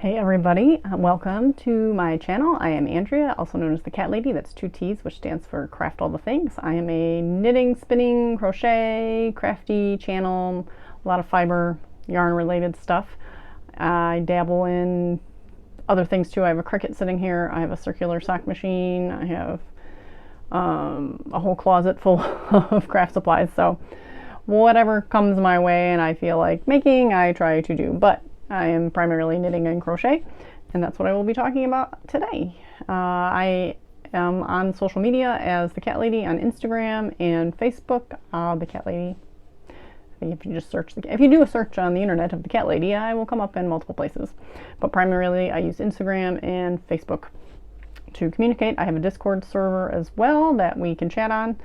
Hey everybody, welcome to my channel. I am Andrea, also known as the Cat Lady. That's 2 T's, which stands for Craft All the Things. I am a knitting, spinning, crochet, crafty channel, a lot of fiber, yarn related stuff. I dabble in other things too. I have a Cricut sitting here. I have a circular sock machine. I have a whole closet full of craft supplies. So whatever comes my way and I feel like making, I try to do. But I am primarily knitting and crochet, and that's what I will be talking about today. I am on social media as the Cat Lady on Instagram and Facebook. The Cat Lady. I think if you just search if you do a search on the internet of the Cat Lady, I will come up in multiple places. But primarily, I use Instagram and Facebook to communicate. I have a Discord server as well that we can chat on.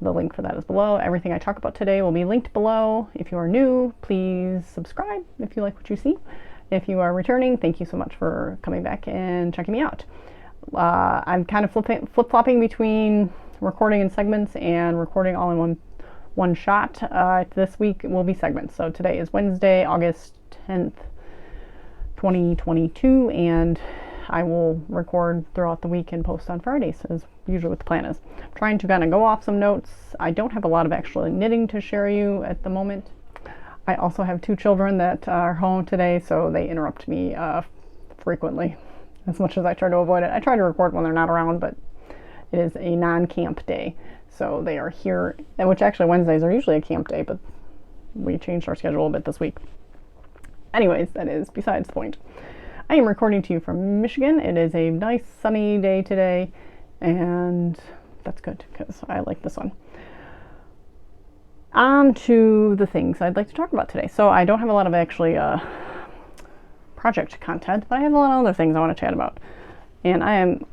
The link for that is below. Everything I talk about today will be linked below. If you are new, please subscribe if you like what you see. If you are returning, thank you so much for coming back and checking me out. I'm kind of flip-flopping between recording in segments and recording all in one shot. This week will be segments. So today is Wednesday, August 10th, 2022, and I will record throughout the week and post on Fridays, as usually what the plan is. I'm trying to kind of go off some notes. I don't have a lot of actual knitting to share you at the moment. I also have 2 children that are home today, so they interrupt me frequently, as much as I try to avoid it. I try to record when they're not around, but it is a non-camp day, so they are here, which actually Wednesdays are usually a camp day, but we changed our schedule a bit this week. Anyways, that is besides the point. I am recording to you from Michigan. It is a nice sunny day today, and that's good because I like the sun. On to the things I'd like to talk about today. So I don't have a lot of actually project content, but I have a lot of other things I want to chat about. And I am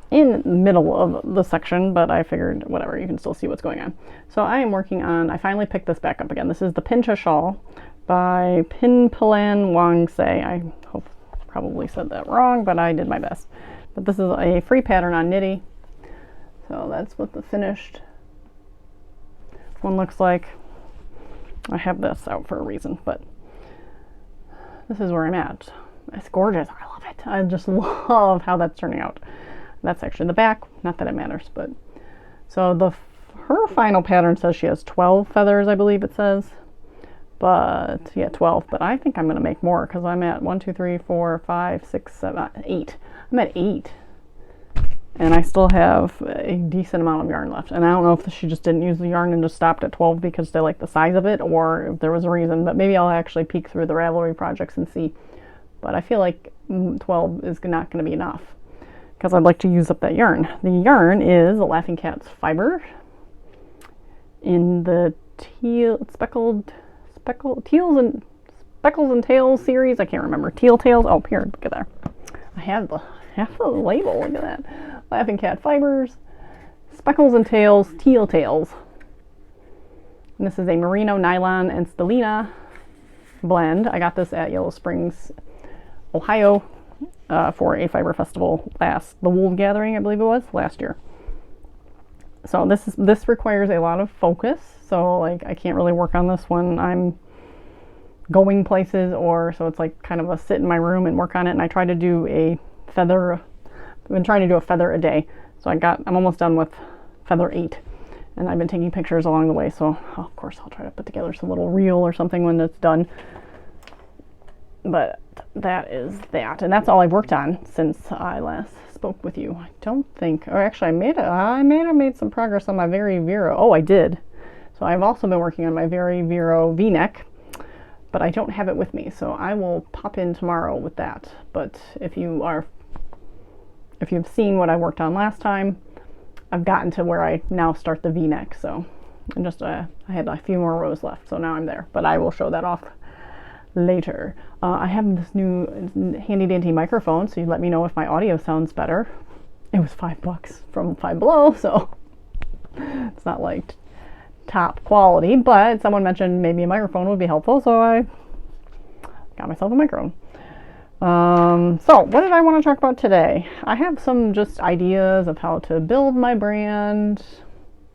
in the middle of the section, but I figured whatever, you can still see what's going on. So I am working on, I finally picked this back up again. This is the Pincha Shawl by Pincha. I hope probably said that wrong, but I did my best. But this is a free pattern on Knitty. So that's what the finished one looks like. I have this out for a reason, but this is where I'm at. It's gorgeous. I love it. I just love how that's turning out. That's actually the back. Not that it matters, but so her final pattern says she has 12 feathers, I believe it says. But yeah, 12. But I think I'm going to make more because I'm at 1, 2, 3, 4, 5, 6, 7, 8. I'm at 8. And I still have a decent amount of yarn left. And I don't know if she just didn't use the yarn and just stopped at 12 because they like the size of it, or if there was a reason. But maybe I'll actually peek through the Ravelry projects and see. But I feel like 12 is not going to be enough because I'd like to use up that yarn. The yarn is a Laughing Cat's fiber in the speckles and tails series. I can't remember. Teal tails. Oh, here, look at that. I have the label. Look at that. Laughing Cat fibers, speckles and tails, teal tails. And this is a merino, nylon, and stellina blend. I got this at Yellow Springs, Ohio, for a fiber festival the Wool Gathering, I believe it was, last year. So this requires a lot of focus. So like I can't really work on this when I'm going places, or so it's like kind of a sit in my room and work on it. And I try to do a feather. I've been trying to do a feather a day. So I'm almost done with feather 8. And I've been taking pictures along the way. So of course I'll try to put together some little reel or something when it's done. But that is that. And that's all I've worked on since I last spoke with you. I don't think, or actually I may have made some progress on my Very Vero. Oh, I did. So I've also been working on my Very Vero V-neck, but I don't have it with me. So I will pop in tomorrow with that. But if you've seen what I worked on last time, I've gotten to where I now start the V-neck. So I had a few more rows left. So now I'm there, but I will show that off later. I have this new handy dandy microphone, so you let me know if my audio sounds better. It was $5 from Five Below, so it's not like top quality, but someone mentioned maybe a microphone would be helpful, so I got myself a microphone. So what did I want to talk about today? I have some just ideas of how to build my brand,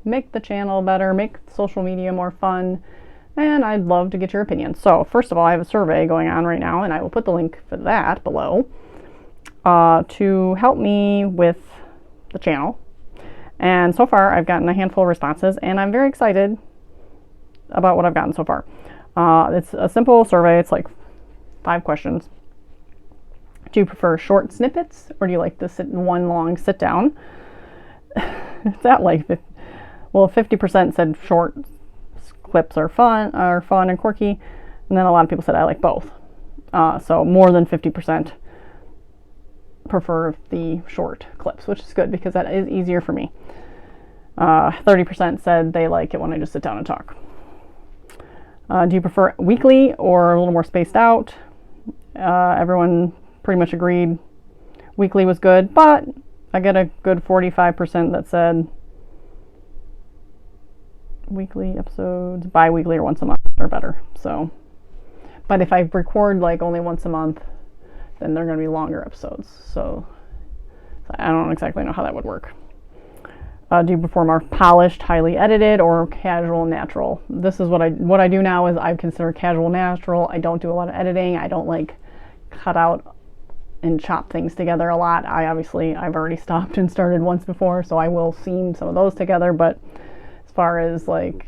make the channel better, make social media more fun, and I'd love to get your opinion. So first of all, I have a survey going on right now, and I will put the link for that below to help me with the channel. And so far, I've gotten a handful of responses, and I'm very excited about what I've gotten so far. It's a simple survey. It's like 5 questions. Do you prefer short snippets, or do you like to sit in one long sit down? It's at like, well, 50% said short clips are fun and quirky, and then a lot of people said I like both. So more than 50% prefer the short clips, which is good because that is easier for me. 30% said they like it when I just sit down and talk. Do you prefer weekly or a little more spaced out? Everyone pretty much agreed weekly was good, but I get a good 45% that said weekly episodes, bi-weekly or once a month are better. So, but if I record like only once a month, then they're going to be longer episodes. So I don't exactly know how that would work. Do you prefer more polished, highly edited, or casual, natural? This is what I do now is I consider casual natural. I don't do a lot of editing. I don't like cut out and chop things together a lot. I've already stopped and started once before, so I will seam some of those together. But as far as like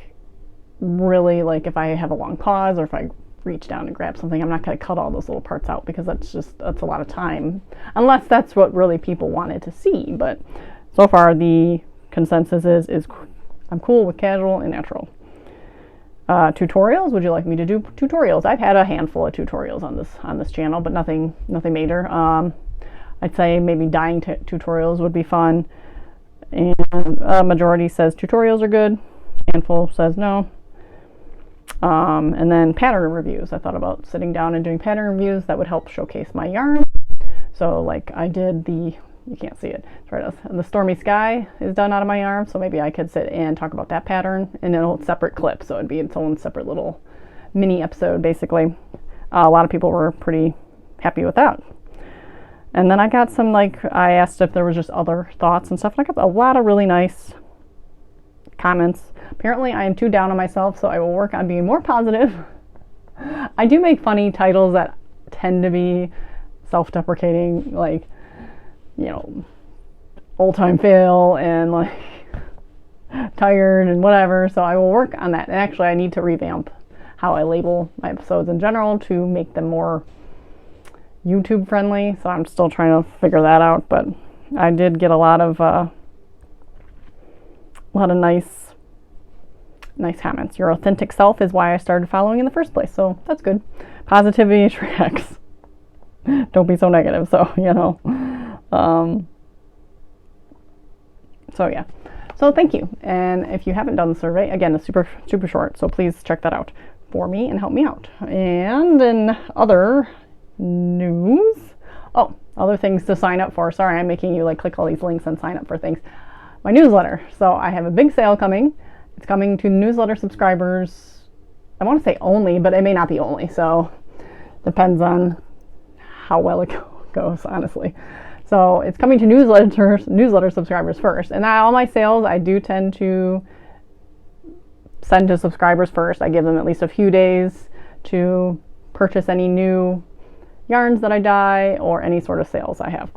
really like if I have a long pause or if I reach down and grab something, I'm not going to cut all those little parts out because that's a lot of time, unless that's what really people wanted to see. But so far the consensus is I'm cool with casual and natural. Tutorials, would you like me to do tutorials? I've had a handful of tutorials on this channel, but nothing major. I'd say maybe dyeing tutorials would be fun, and a majority says tutorials are good, handful says no. And then pattern reviews. I thought about sitting down and doing pattern reviews that would help showcase my yarn. So like I did you can't see it, it's right, the Stormy Sky is done out of my yarn, so maybe I could sit and talk about that pattern in a separate clip, so it'd be its own separate little mini episode basically. A lot of people were pretty happy with that. And then I got some, like, I asked if there was just other thoughts and stuff, and I got a lot of really nice comments. Apparently I am too down on myself, so I will work on being more positive. I do make funny titles that tend to be self-deprecating, like, you know, old time fail and like tired and whatever, so I will work on that. And actually I need to revamp how I label my episodes in general to make them more YouTube friendly, so I'm still trying to figure that out. But I did get a lot of nice comments. Your authentic self is why I started following in the first place, so that's good. Positivity attracts. Don't be so negative. So, you know, so yeah, so thank you. And if you haven't done the survey, again, it's super short, so please check that out for me and help me out. And in other news, other things to sign up for. Sorry, I'm making you like click all these links and sign up for things. My newsletter. So I have a big sale coming. It's coming to newsletter subscribers. I want to say only, but it may not be only, so depends on how well it goes, honestly. So it's coming to newsletter subscribers first. And all my sales, I do tend to send to subscribers first. I give them at least a few days to purchase any new yarns that I dye or any sort of sales I have.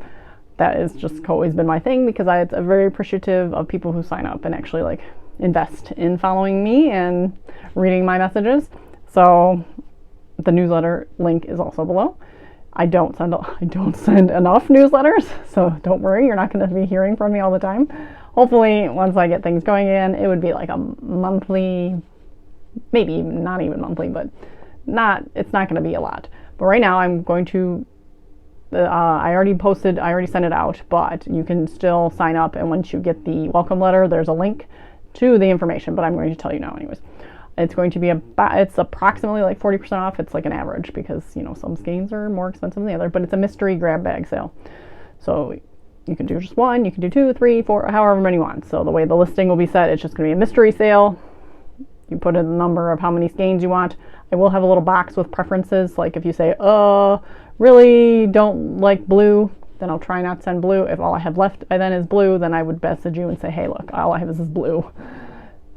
That has just always been my thing because I'm very appreciative of people who sign up and actually like invest in following me and reading my messages. So the newsletter link is also below. I don't send enough newsletters, so don't worry, you're not going to be hearing from me all the time. Hopefully, once I get things going again, it would be like a monthly, maybe not even monthly, but it's not going to be a lot. But right now, I'm going to, I already sent it out, but you can still sign up, and once you get the welcome letter, there's a link to the information, but I'm going to tell you now anyways. It's going to be it's approximately like 40% off. It's like an average because, you know, some skeins are more expensive than the other, but it's a mystery grab bag sale. So you can do just one, you can do 2, 3, 4, however many you want. So the way the listing will be set, it's just going to be a mystery sale. You put in the number of how many skeins you want. I will have a little box with preferences. Like if you say, really don't like blue, then I'll try not to send blue. If all I have left by then is blue, then I would message you and say, hey, look, all I have is this blue.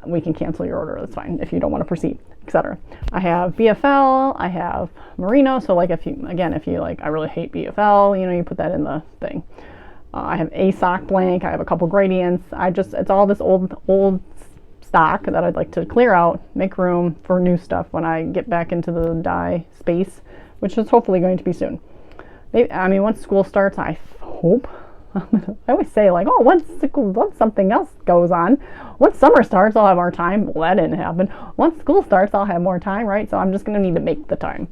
we can cancel your order. That's fine if you don't want to proceed, etc. I have BFL, I have merino. So like if you like, I really hate BFL, you put that in the thing. I have a sock blank. I have a couple gradients. It's all this old stock that I'd like to clear out, make room for new stuff when I get back into the dye space, which is hopefully going to be soon. Once school starts, I hope. I always say like, oh, once something else goes on, once summer starts, I'll have more time. Well, that didn't happen. Once school starts, I'll have more time, right? So I'm just going to need to make the time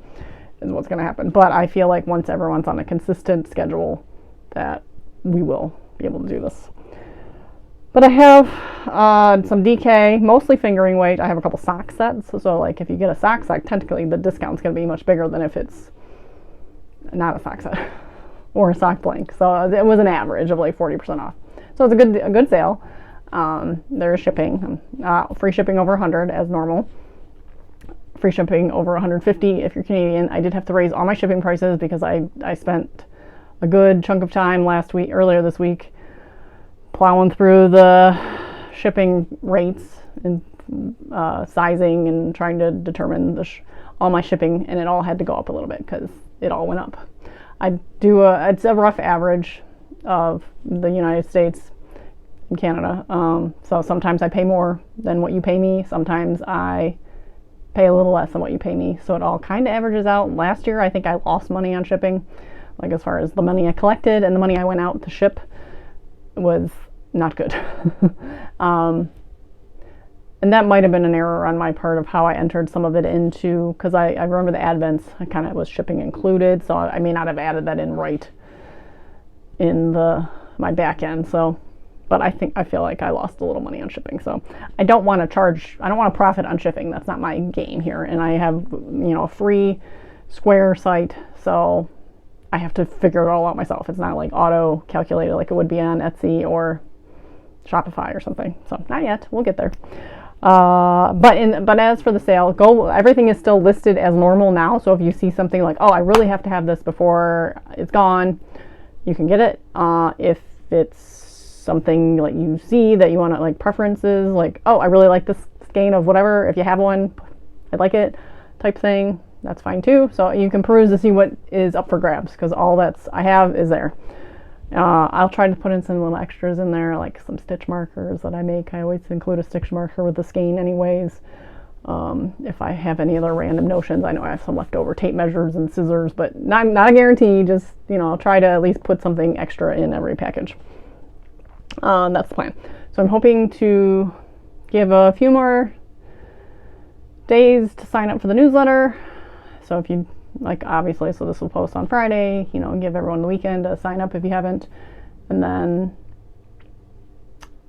is what's going to happen. But I feel like once everyone's on a consistent schedule, that we will be able to do this. But I have some DK, mostly fingering weight. I have a couple sock sets. So like if you get a sock set, technically the discount's going to be much bigger than if it's not a sock set or a sock blank. So it was an average of like 40% off. So it's a good sale. There's shipping, free shipping over 100 as normal. Free shipping over 150 if you're Canadian. I did have to raise all my shipping prices because I spent a good chunk of time earlier this week, plowing through the shipping rates and sizing and trying to determine all my shipping, and it all had to go up a little bit because it all went up. It's a rough average of the United States and Canada. So sometimes I pay more than what you pay me. Sometimes I pay a little less than what you pay me. So it all kind of averages out. Last year, I think I lost money on shipping. Like as far as the money I collected and the money I went out to ship was not good. And that might have been an error on my part of how I entered some of it into, because I remember the advents, I kind of was shipping included, so I may not have added that in right in my back end. So, but I feel like I lost a little money on shipping. So I don't want to profit on shipping. That's not my game here. And I have, a free Square site, so I have to figure it all out myself. It's not like auto calculated like it would be on Etsy or Shopify or something. So not yet. We'll get there. But as for the sale, everything is still listed as normal now. So if you see something like, oh, I really have to have this before it's gone, you can get it. If it's something like you see that you want to, like preferences, like, oh, I really like this skein of whatever. If you have one, I'd like it type thing. That's fine too. So you can peruse to see what is up for grabs, because all I have is there. I'll try to put in some little extras in there, like some stitch markers that I make. I always include a stitch marker with the skein anyways. If I have any other random notions, I know I have some leftover tape measures and scissors, but not a guarantee. Just, I'll try to at least put something extra in every package. That's the plan. So I'm hoping to give a few more days to sign up for the newsletter. So if you obviously, so this will post on Friday, give everyone the weekend to sign up if you haven't. And then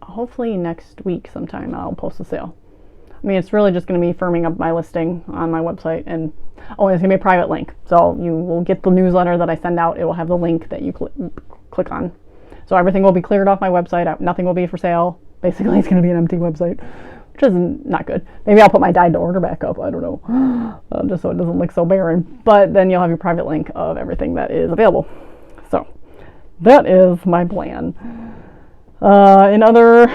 hopefully next week sometime I'll post a sale. It's really just going to be firming up my listing on my website, and it's going to be a private link. So you will get the newsletter that I send out. It will have the link that you click on. So everything will be cleared off my website. Nothing will be for sale. Basically, it's going to be an empty website, which is not good. Maybe I'll put my dyed to order back up. I don't know, just so it doesn't look so barren. But then you'll have your private link of everything that is available. So that is my plan. In other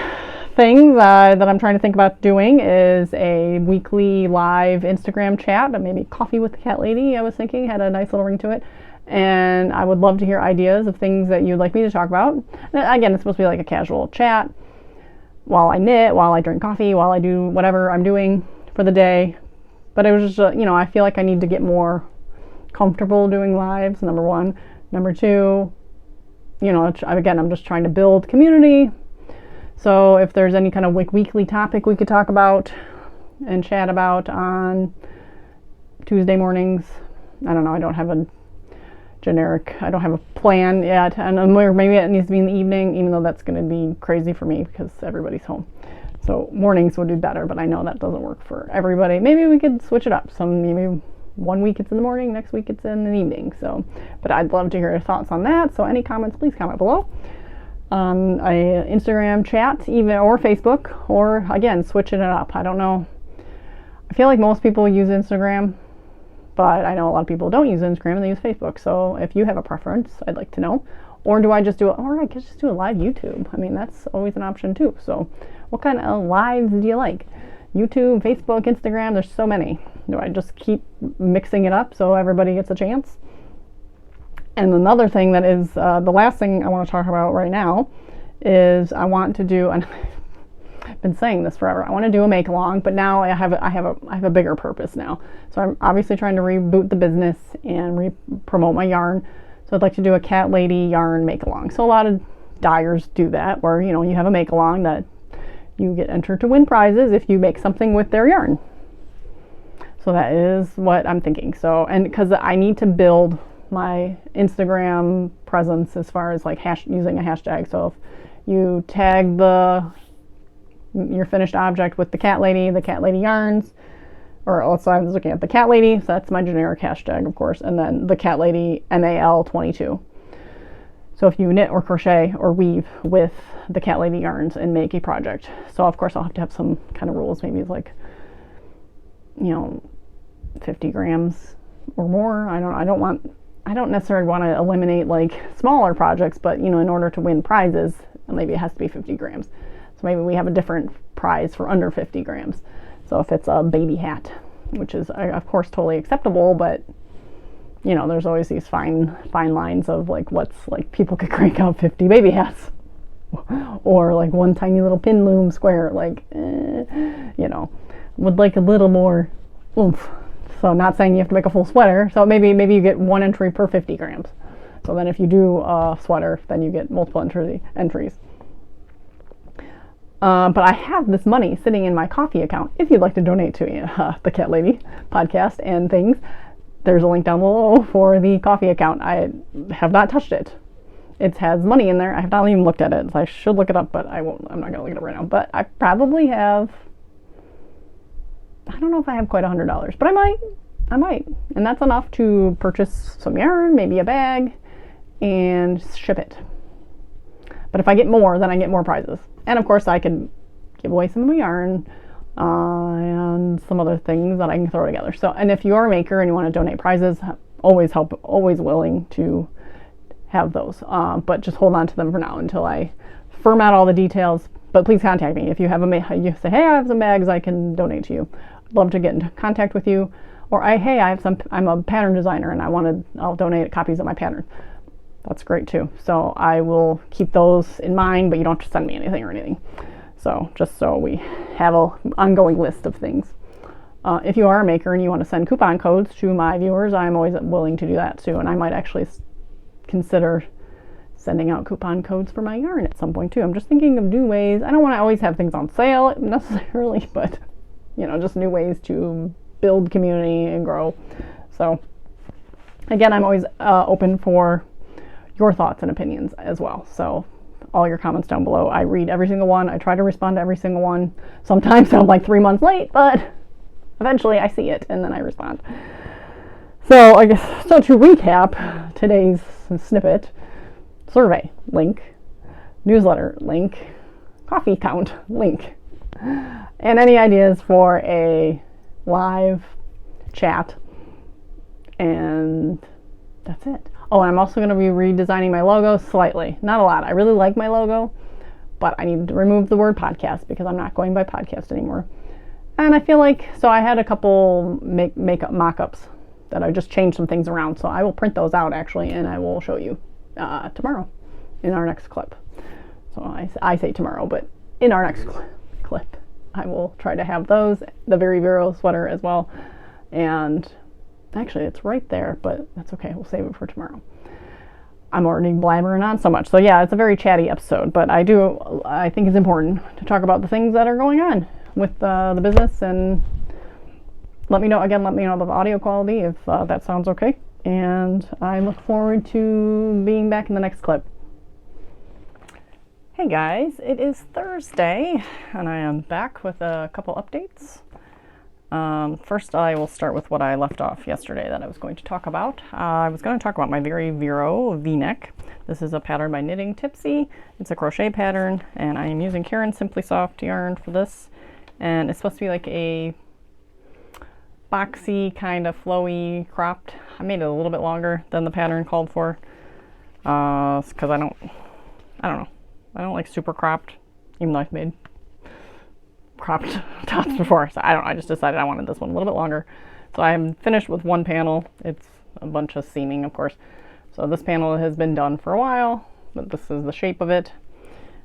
things that I'm trying to think about doing is a weekly live Instagram chat, maybe Coffee with the Cat Lady. I was thinking had a nice little ring to it. And I would love to hear ideas of things that you'd like me to talk about. And again, it's supposed to be like a casual chat while I knit, while I drink coffee, while I do whatever I'm doing for the day. But it was just, I feel like I need to get more comfortable doing lives, number one. Number two, again, I'm just trying to build community. So if there's any kind of weekly topic we could talk about and chat about on Tuesday mornings, I don't know, I don't have a plan yet, and maybe it needs to be in the evening, even though that's going to be crazy for me because everybody's home. So mornings would be better, but I know that doesn't work for everybody. Maybe we could switch it up. So maybe one week it's in the morning, next week it's in the evening. So, but I'd love to hear your thoughts on that. So any comments, please comment below. A Instagram chat, even, or Facebook, or again, switching it up. I don't know. I feel like most people use Instagram, but I know a lot of people don't use Instagram and they use Facebook. So if you have a preference, I'd like to know. Or do I just do it, or I could just do a live YouTube. I mean, that's always an option too. So what kind of lives do you like? YouTube, Facebook, Instagram, there's so many. Do I just keep mixing it up so everybody gets a chance? And another thing that is the last thing I want to talk about right now is I want to do, and I've been saying this forever, I want to do a make along, but now I have a bigger purpose now. So I'm obviously trying to reboot the business and promote my yarn. So I'd like to do a cat lady yarn make along. So a lot of dyers do that, where you have a make along that you get entered to win prizes if you make something with their yarn. So that is what I'm thinking. So, and because I need to build my Instagram presence as far as like using a hashtag. So if you tag your finished object with the cat lady yarns, or also I was looking at the cat lady, so that's my generic hashtag, of course, and then the cat lady MAL22. So if you knit or crochet or weave with the cat lady yarns and make a project, so of course I'll have to have some kind of rules. Maybe it's like 50 grams or more. I don't necessarily want to eliminate like smaller projects, but in order to win prizes, maybe it has to be 50 grams. So maybe we have a different prize for under 50 grams. So if it's a baby hat, which is of course totally acceptable, but there's always these fine lines of like what's like people could crank out 50 baby hats or like one tiny little pin loom square, like would like a little more oomph. So not saying you have to make a full sweater. So maybe you get one entry per 50 grams. So then if you do a sweater, then you get multiple entries. But I have this money sitting in my coffee account. If you'd like to donate to the Cat Lady podcast and things, there's a link down below for the coffee account. I have not touched it. It has money in there. I have not even looked at it. So I should look it up, but I won't. I'm not going to look it up right now. But I probably have, I don't know if I have quite $100, but I might. And that's enough to purchase some yarn, maybe a bag, and ship it. But if I get more, then I get more prizes. And of course I could give away some of my yarn and some other things that I can throw together. So, and if you're a maker and you want to donate prizes, always willing to have those. But just hold on to them for now until I firm out all the details. But please contact me if you have you say, hey, I have some bags I can donate to you. I'd love to get in contact with you. Or I'm a pattern designer and I'll donate copies of my pattern. That's great too. So I will keep those in mind, but you don't have to send me anything or anything. So just so we have an ongoing list of things. If you are a maker and you want to send coupon codes to my viewers, I'm always willing to do that too. And I might actually consider sending out coupon codes for my yarn at some point too. I'm just thinking of new ways. I don't want to always have things on sale necessarily, but just new ways to build community and grow. So again, I'm always open for your thoughts and opinions as well. So all your comments down below, I read every single one. I try to respond to every single one. Sometimes I'm like 3 months late, but eventually I see it and then I respond. So I guess, to recap today's snippet: survey link, newsletter link, coffee count link, and any ideas for a live chat, and that's it. Oh, and I'm also going to be redesigning my logo slightly. Not a lot. I really like my logo, but I need to remove the word podcast because I'm not going by podcast anymore. And I feel like, so I had a couple makeup mock-ups that I just changed some things around. So I will print those out actually, and I will show you tomorrow in our next clip. So I say tomorrow, but in our next clip, I will try to have those, the Very Vero sweater as well. And actually, it's right there, but that's okay. We'll save it for tomorrow. I'm already blabbering on so much. So yeah, it's a very chatty episode, but I think it's important to talk about the things that are going on with the business, and let me know about the audio quality if that sounds okay. And I look forward to being back in the next clip. Hey guys, it is Thursday, and I am back with a couple updates. First, I will start with what I left off yesterday that I was going to talk about. I was going to talk about my Very Vero V-neck. This is a pattern by Knitting Tipsy. It's a crochet pattern, and I am using Caron Simply Soft yarn for this. And it's supposed to be like a boxy, kind of flowy, cropped. I made it a little bit longer than the pattern called for. because I don't know. I don't like super cropped, even though I've made cropped tops before. So I don't know, I just decided I wanted this one a little bit longer. So I'm finished with one panel. It's a bunch of seaming, of course. So this panel has been done for a while, but this is the shape of it.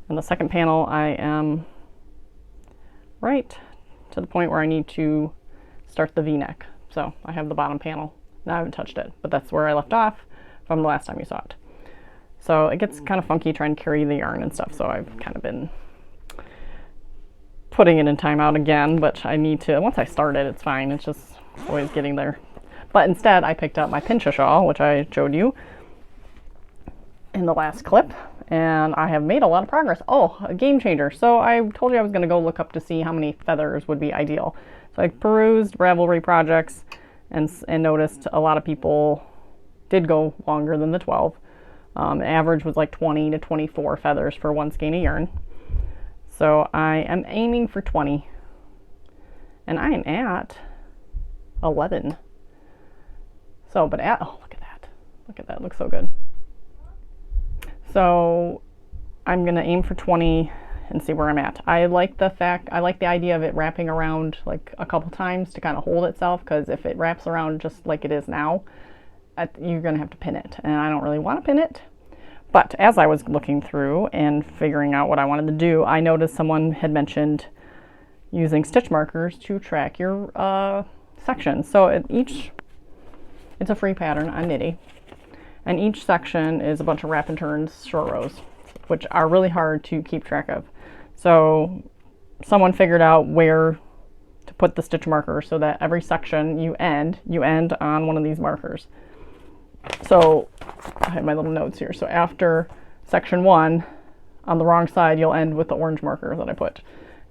And the second panel, I am right to the point where I need to start the V-neck. So I have the bottom panel. Now I haven't touched it, but that's where I left off from the last time you saw it. So it gets kind of funky trying to carry the yarn and stuff, so I've kind of been putting it in timeout again, but I need to, once I start it, it's fine. It's just always getting there. But instead, I picked up my Pincha shawl, which I showed you in the last clip, and I have made a lot of progress. Oh, a game changer. So I told you I was going to go look up to see how many feathers would be ideal. So I perused Ravelry projects and noticed a lot of people did go longer than the 12. Average was like 20 to 24 feathers for one skein of yarn. So I am aiming for 20. And I am at 11. So, but oh, look at that. Look at that, it looks so good. So I'm gonna aim for 20 and see where I'm at. I like the idea of it wrapping around like a couple times to kind of hold itself, because if it wraps around just like it is now, you're gonna have to pin it, and I don't really want to pin it. But as I was looking through and figuring out what I wanted to do, I noticed someone had mentioned using stitch markers to track your sections. So it's a free pattern on Knitty, and each section is a bunch of wrap and turns short rows, which are really hard to keep track of. So someone figured out where to put the stitch marker so that every section you end on one of these markers. So I have my little notes here. So after section 1, on the wrong side, you'll end with the orange marker that I put.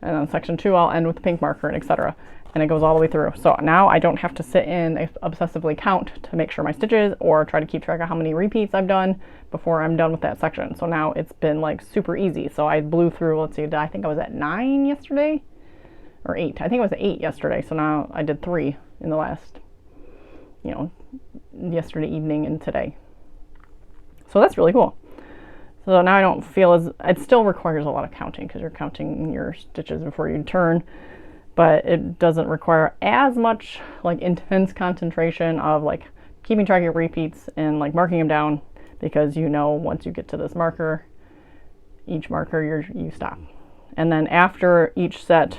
And on section 2, I'll end with the pink marker, and etc. And it goes all the way through. So now I don't have to sit and obsessively count to make sure my stitches or try to keep track of how many repeats I've done before I'm done with that section. So now it's been like super easy. So I blew through, let's see, I think I was at 9 yesterday or 8. I think it was 8 yesterday. So now I did 3 in the last, yesterday evening and today. So that's really cool. So now I don't feel it still requires a lot of counting, because you're counting your stitches before you turn, but it doesn't require as much like intense concentration of like keeping track of your repeats and like marking them down, because once you get to this marker, each marker you stop. And then after each set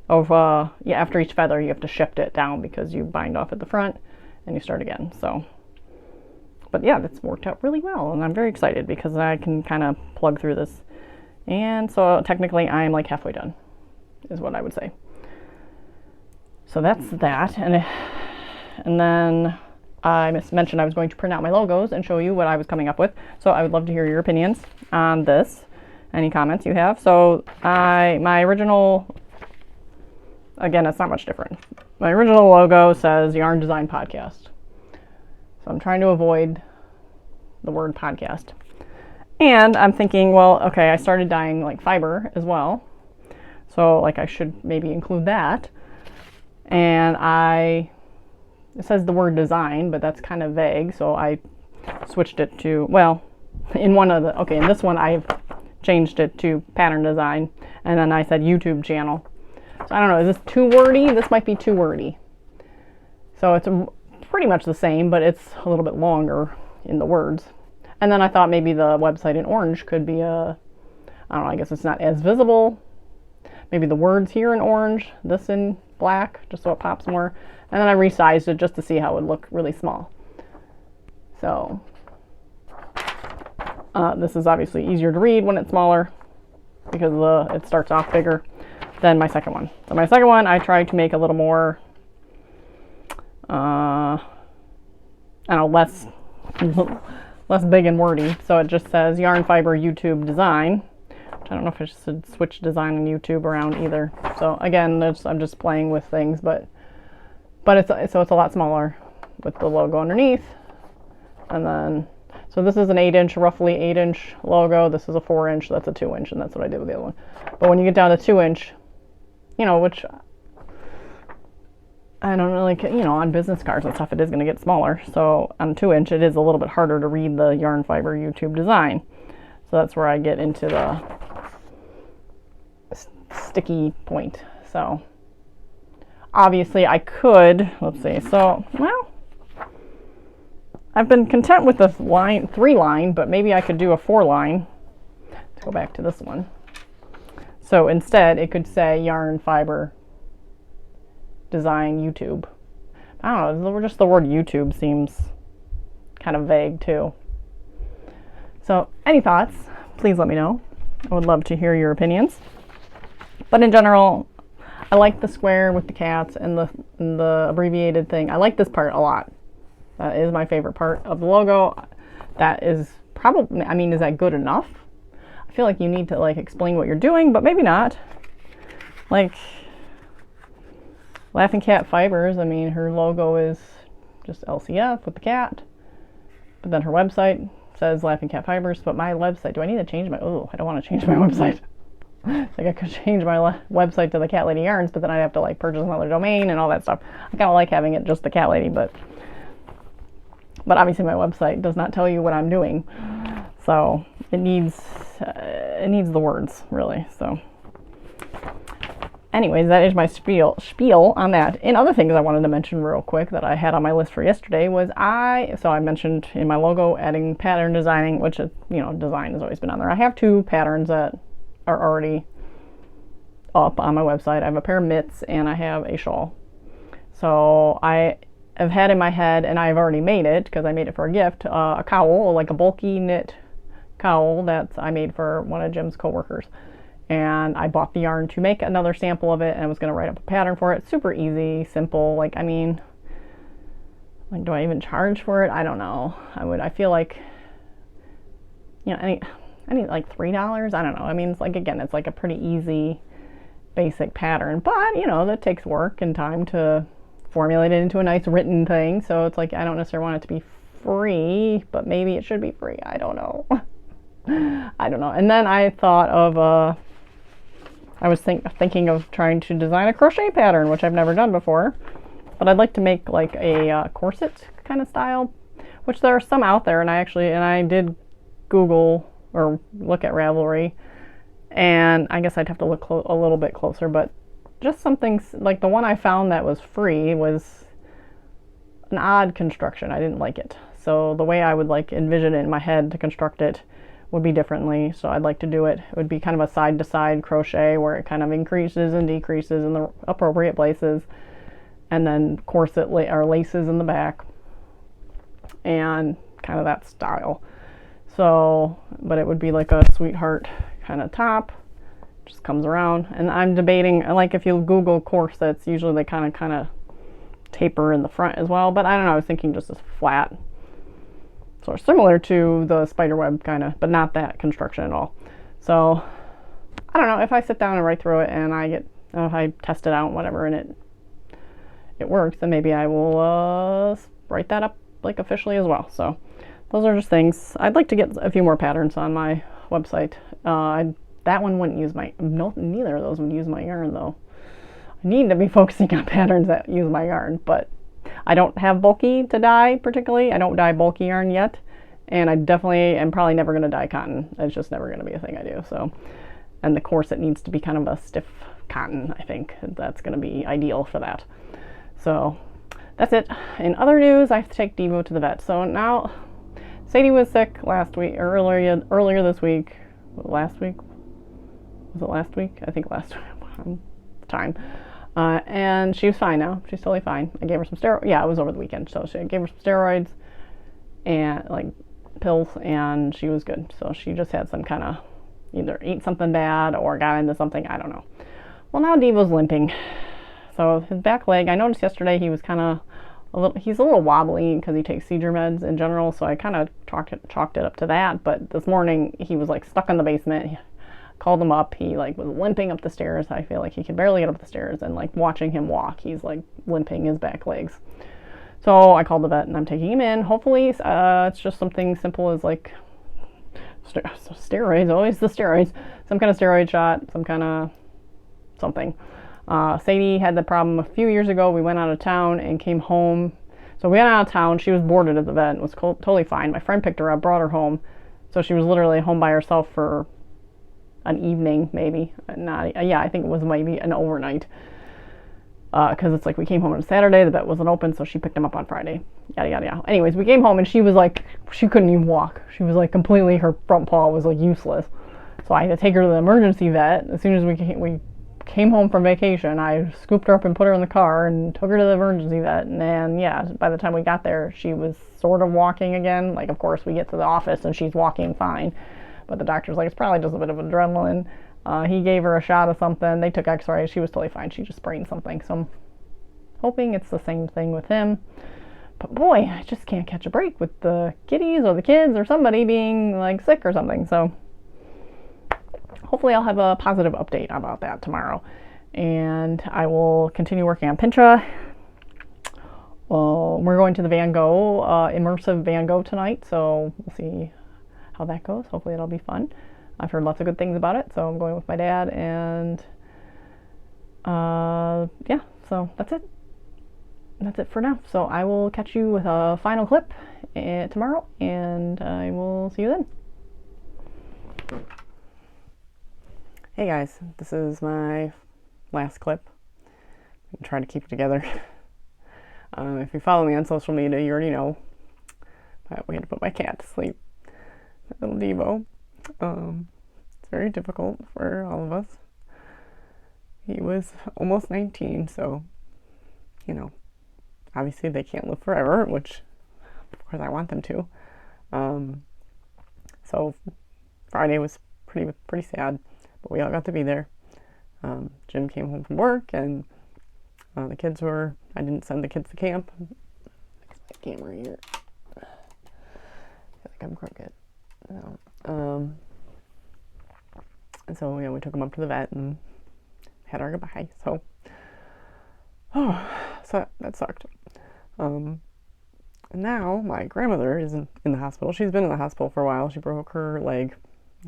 of after each feather, you have to shift it down, because you bind off at the front and you start again. So, but yeah, that's worked out really well, and I'm very excited because I can kind of plug through this. And so technically I'm like halfway done, is what I would say. So that's that. And then I mentioned I was going to print out my logos and show you what I was coming up with. So I would love to hear your opinions on this, any comments you have. So my original, again, it's not much different. My original logo says Yarn Design Podcast. So I'm trying to avoid the word podcast. And I'm thinking, well, okay, I started dyeing like fiber as well. So like I should maybe include that. And it says the word design, but that's kind of vague. So I switched it to, well, in this one I've changed it to pattern design. And then I said YouTube channel. So I don't know, is this too wordy? This might be too wordy. So it's pretty much the same, but it's a little bit longer in the words. And then I thought maybe the website in orange could be I don't know, I guess it's not as visible. Maybe the words here in orange, this in black, just so it pops more. And then I resized it just to see how it would look really small. So this is obviously easier to read when it's smaller, because it starts off bigger than my second one. So my second one, I tried to make a little more, I don't know, less big and wordy. So it just says Yarn Fiber YouTube Design. I don't know if I should switch design and YouTube around either. So again, I'm just playing with things, but it's a lot smaller with the logo underneath. And then, so this is an 8-inch, roughly 8-inch logo. This is a 4-inch, that's a 2-inch, and that's what I did with the other one. But when you get down to 2-inch, which I don't know, like, you know, on business cards and stuff, it is going to get smaller. So on 2-inch, it is a little bit harder to read the yarn fiber YouTube design. So that's where I get into the sticky point. So obviously I could, let's see, so, well, I've been content with the line, 3-line, but maybe I could do a 4-line. Let's go back to this one. So instead, it could say yarn fiber design YouTube. I don't know, just the word YouTube seems kind of vague too. So any thoughts, please let me know. I would love to hear your opinions. But in general, I like the square with the cats and the abbreviated thing. I like this part a lot. That is my favorite part of the logo. That is probably, I mean, is that good enough? I feel like you need to like explain what you're doing, but maybe not. Like Laughing Cat Fibers, I mean, her logo is just LCF with the cat. But then her website says Laughing Cat Fibers, but my website, do I need to change my, oh, I don't want to change my website. Like I could change my website to the Cat Lady Yarns, but then I'd have to like purchase another domain and all that stuff. I kind of like having it just the Cat Lady, but obviously my website does not tell you what I'm doing. So it needs the words, really. So anyways, that is my spiel on that. And other things I wanted to mention real quick that I had on my list for yesterday was I mentioned in my logo adding pattern designing, which is, you know, design has always been on there. I have 2 patterns that are already up on my website. I have a pair of mitts and I have a shawl. So I have had in my head, and I've already made it because I made it for a gift, a cowl, like a bulky knit cowl that I made for one of Jim's coworkers. And I bought the yarn to make another sample of it, and I was going to write up a pattern for it. Super easy, simple. Like, I mean, like, do I even charge for it? I don't know. I feel like, you know, I need like $3. I don't know. I mean, it's like, again, it's like a pretty easy, basic pattern, but you know, that takes work and time to formulate it into a nice written thing. So it's like, I don't necessarily want it to be free, but maybe it should be free. I don't know. I don't know. And then I thought of, I was thinking of trying to design a crochet pattern, which I've never done before, but I'd like to make like a corset kind of style, which there are some out there. And I did Google or look at Ravelry, and I guess I'd have to look a little bit closer, but just something like the one I found that was free was an odd construction. I didn't like it. So the way I would like envision it in my head to construct it would be differently. So I'd like to do it. It would be kind of a side to side crochet where it kind of increases and decreases in the appropriate places, and then corset or laces in the back, and kind of that style. So, but it would be like a sweetheart kind of top, just comes around. And I'm debating, like if you Google corsets, usually they kind of taper in the front as well, but I don't know, I was thinking just as flat. So similar to the spiderweb kind of, but not that construction at all. So I don't know, if I sit down and write through it and if I test it out and whatever and it works, then maybe I will write that up like officially as well. So those are just things. I'd like to get a few more patterns on my website. That one wouldn't use neither of those would use my yarn though. I need to be focusing on patterns that use my yarn, but I don't have bulky to dye particularly. I don't dye bulky yarn yet, and I definitely am probably never going to dye cotton. It's just never going to be a thing I do. So, and the corset needs to be kind of a stiff cotton. I think that's going to be ideal for that. So that's it. In other news, I have to take Devo to the vet. So now Sadie was sick last week, or earlier this week. Last week? Was it last week? I think last time. And she was fine now. She's totally fine. I gave her some steroids. Yeah, it was over the weekend. So I gave her some steroids and like pills, and she was good. So she just had some kind of either ate something bad or got into something. I don't know. Well, now Devo's limping. So his back leg, I noticed yesterday he was kind of he's a little wobbly because he takes seizure meds in general. So I kind of chalked it up to that. But this morning he was like stuck in the basement. Called him up. He like was limping up the stairs. I feel like he could barely get up the stairs, and like watching him walk, he's like limping his back legs. So I called the vet and I'm taking him in. Hopefully it's just something simple as like steroids, always the steroids, some kind of steroid shot, some kind of something. Sadie had the problem a few years ago. We went out of town and came home. So we went out of town. She was boarded at the vet. It was totally fine. My friend picked her up, brought her home. So she was literally home by herself for an evening, maybe. Not, yeah, I think it was maybe an overnight. Because it's like we came home on Saturday, the vet wasn't open, so she picked him up on Friday. Yada, yada, yada. Anyways, we came home and she was like, she couldn't even walk. She was like completely, her front paw was like useless. So I had to take her to the emergency vet. As soon as we came home from vacation, I scooped her up and put her in the car and took her to the emergency vet. And then, yeah, by the time we got there, she was sort of walking again. Like, of course, we get to the office and she's walking fine. But the doctor's like, it's probably just a bit of adrenaline. He gave her a shot of something. They took x-rays. She was totally fine. She just sprained something. So I'm hoping it's the same thing with him. But boy, I just can't catch a break with the kitties or the kids or somebody being like sick or something. So hopefully I'll have a positive update about that tomorrow. And I will continue working on Pincha. We're going to the Van Gogh, immersive Van Gogh tonight. So we'll see how that goes. Hopefully it'll be fun. I've heard lots of good things about it, so I'm going with my dad, and yeah, so that's it. That's it for now. So I will catch you with a final clip tomorrow, and I will see you then. Hey guys, this is my last clip. I'm trying to keep it together. If you follow me on social media, you already know we had to put my cat to sleep, my little Devo. It's very difficult for all of us. He was almost 19, so, you know, obviously they can't live forever, which, of course, I want them to. So Friday was pretty sad, but we all got to be there. Jim came home from work, and the kids were, I didn't send the kids to camp. Fix my camera here. I feel like I'm crooked. No. And so, yeah, we took him up to the vet and had our goodbye. So, so that sucked. And now my grandmother is in the hospital. She's been in the hospital for a while. She broke her leg.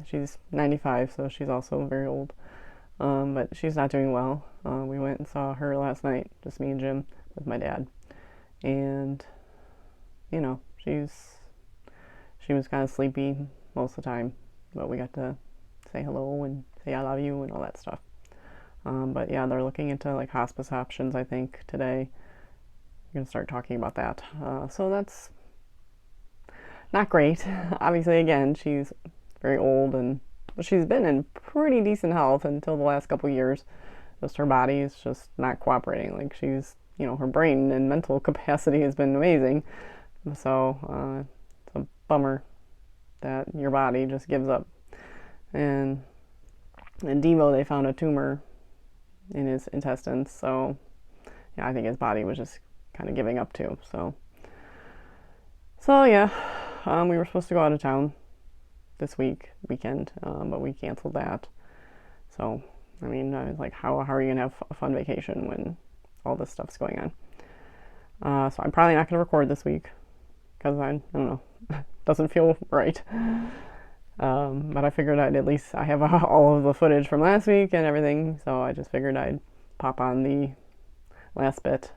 She's 95, so she's also very old. But she's not doing well. We went and saw her last night, just me and Jim with my dad. And, you know, she was kind of sleepy most of the time, but we got to say hello and say I love you and all that stuff. But yeah, they're looking into like hospice options, I think, today. We're going to start talking about that. So that's not great. Obviously, again, she's very old, and she's been in pretty decent health until the last couple years. Just her body is just not cooperating. Like, she's, you know, her brain and mental capacity has been amazing. So it's a bummer that your body just gives up. And in Devo, they found a tumor in his intestines. So yeah, I think his body was just kind of giving up too. So yeah, we were supposed to go out of town this weekend, but we canceled that. So I mean, I was like, how are you gonna have a fun vacation when all this stuff's going on? So I'm probably not gonna record this week because I don't know, doesn't feel right. But I figured I have all of the footage from last week and everything, so I just figured I'd pop on the last bit.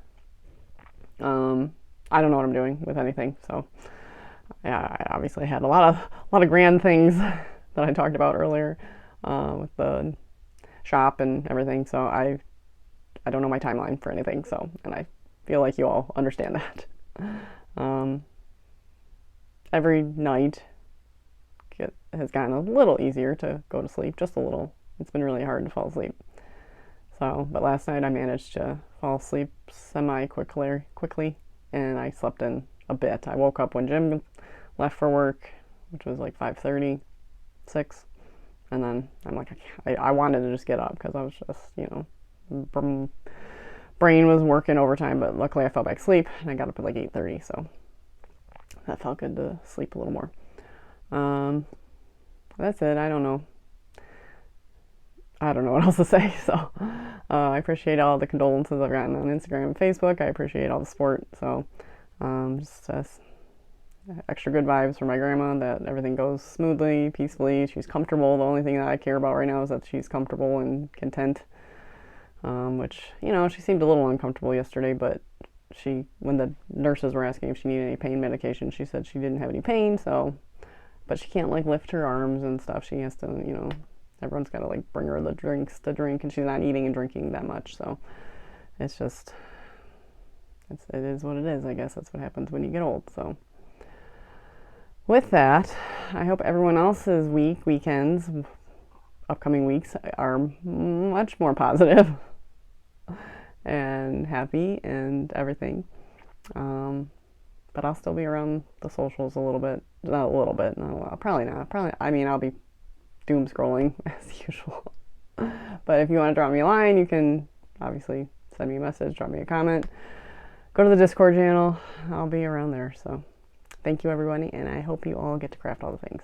I don't know what I'm doing with anything, so yeah, I obviously had a lot of grand things that I talked about earlier with the shop and everything, so I don't know my timeline for anything, so, and I feel like you all understand that. Every night has gotten a little easier to go to sleep, just a little. It's been really hard to fall asleep. So, but last night I managed to fall asleep quickly, and I slept in a bit. I woke up when Jim left for work, which was like 5:30, 6, and then I'm like, I wanted to just get up because I was just, you know, brain was working overtime, but luckily I fell back asleep, and I got up at like 8:30, so that felt good to sleep a little more. That's it. I don't know what else to say. So I appreciate all the condolences I've gotten on Instagram and Facebook. I appreciate all the support. So just extra good vibes for my grandma, that everything goes smoothly, peacefully. She's comfortable. The only thing that I care about right now is that she's comfortable and content. which, you know, she seemed a little uncomfortable yesterday, but when the nurses were asking if she needed any pain medication, she said she didn't have any pain, so, but she can't like lift her arms and stuff. She has to, you know, everyone's got to like bring her the drinks to drink, and she's not eating and drinking that much, so it's just, it is what it is. I guess that's what happens when you get old. So with that, I hope everyone else's weekends, upcoming weeks are much more positive and happy and everything. But I'll still be around the socials a little bit. Not a little bit, not a lot. Probably not. I mean, I'll be doom scrolling as usual. But if you want to drop me a line, you can obviously send me a message, drop me a comment, go to the Discord channel. I'll be around there. So thank you, everybody, and I hope you all get to craft all the things.